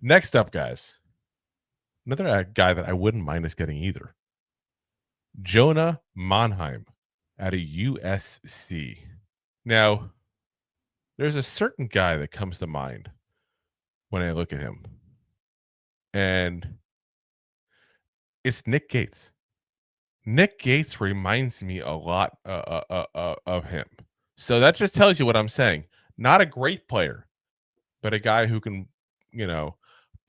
Next up, guys. Another guy that I wouldn't mind us getting either. Jonah Monheim out of USC. Now, there's a certain guy that comes to mind when I look at him. And it's Nick Gates. Nick Gates reminds me a lot of him. So that just tells you what I'm saying. Not a great player, but a guy who can,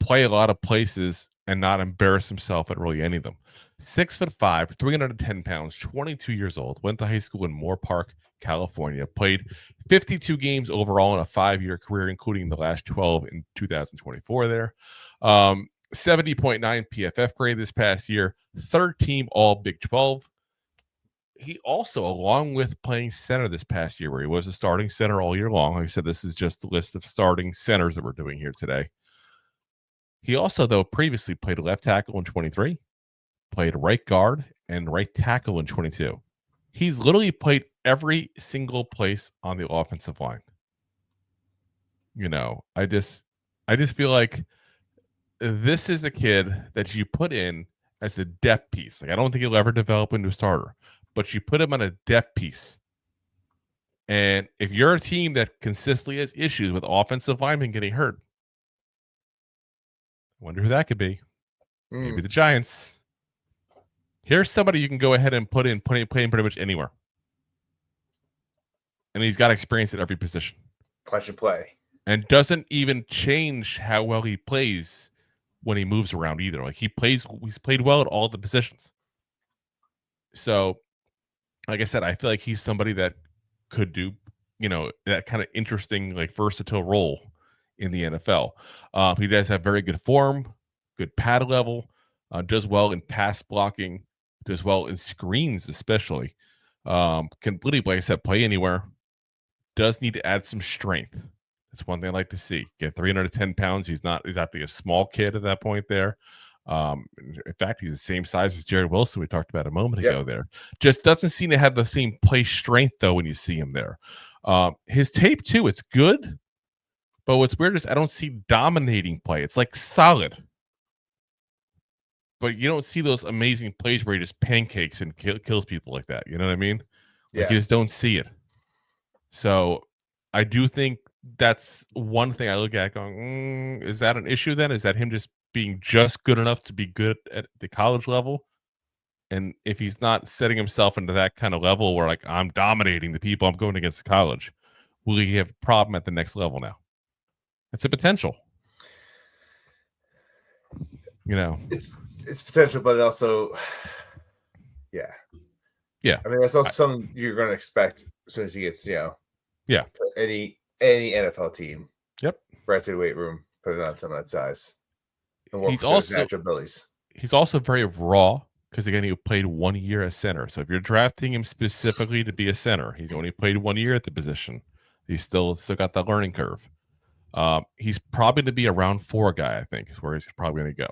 play a lot of places and not embarrass himself at really any of them. 6'5", 310 pounds, 22 years old, went to high school in Moore Park, California, played 52 games overall in a 5-year career, including the last 12 in 2024 there. 70.9 PFF grade this past year, third team all Big 12. He also, along with playing center this past year, where he was a starting center all year long, like I said, this is just a list of starting centers that we're doing here today. He also, though, previously played left tackle in 23, played right guard and right tackle in 22. He's literally played every single place on the offensive line. I just feel like this is a kid that you put in as a depth piece. Like, I don't think he'll ever develop into a starter, but you put him on a depth piece. And if you're a team that consistently has issues with offensive linemen getting hurt, I wonder who that could be. Maybe the Giants. Here's somebody you can go ahead and play in pretty much anywhere. And he's got experience at every position. Punch and play. And doesn't even change how well he plays when he moves around either. Like, he's played well at all the positions. So, like I said, I feel like he's somebody that could do, that kind of interesting, like, versatile role in the NFL. He does have very good form, good pad level, does well in pass blocking, does well in screens especially. Can literally, like I said, play anywhere. Does need to add some strength. That's one thing I like to see. Get 310 pounds. He's not exactly a small kid at that point there. In fact, he's the same size as Jared Wilson we talked about a moment ago there. Just doesn't seem to have the same play strength, though, when you see him there. His tape, too, it's good. But what's weird is I don't see dominating play. It's like solid. But you don't see those amazing plays where he just pancakes and kills people like that. You know what I mean? Like, you just don't see it. So I do think that's one thing I look at going, is that an issue then? Is that him just being just good enough to be good at the college level? And if he's not setting himself into that kind of level where, like, I'm dominating the people I'm going against the college, will he have a problem at the next level now? It's a potential. It's potential, but it also, yeah. I mean, that's also something you're going to expect as soon as he gets, to any NFL team. Yep. Right to the weight room, put it on some of that size. And he's also natural abilities. He's also very raw because, again, he played 1 year as center. So if you're drafting him specifically to be a center, he's only played 1 year at the position. He's still got the learning curve. He's probably to be a round 4 guy, I think, is where he's probably going to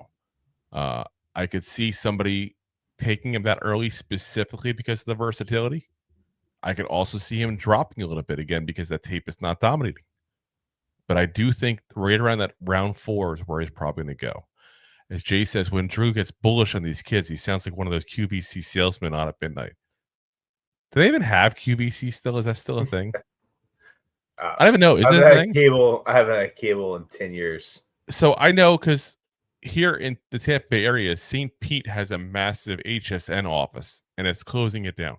go. I could see somebody taking him that early specifically because of the versatility. I could also see him dropping a little bit again because that tape is not dominating. But I do think right around that round 4 is where he's probably going to go. As Jay says, when Drew gets bullish on these kids, he sounds like one of those QVC salesmen on at midnight. Do they even have QVC still? Is that still a thing? I don't even know. Is it a thing? I haven't had cable in 10 years. So I know because here in the Tampa Bay area, St. Pete has a massive HSN office, and it's closing it down.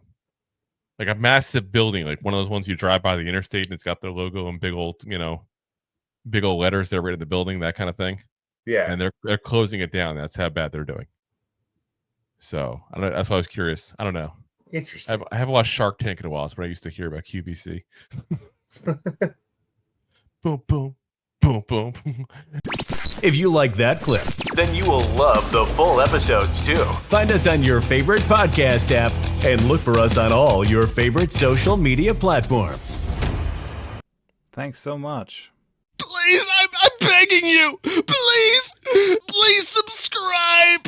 Like a massive building, like one of those ones you drive by the interstate, and it's got their logo and big old letters there right in the building, that kind of thing. Yeah. And they're closing it down. That's how bad they're doing. So I don't know, that's why I was curious. I don't know. Interesting. I haven't watched Shark Tank in a while. That's what I used to hear about QVC. Boom, boom, boom, boom. If you like that clip, then you will love the full episodes too. Find us on your favorite podcast app and look for us on all your favorite social media platforms. Thanks so much. Please, I'm begging you. Please subscribe.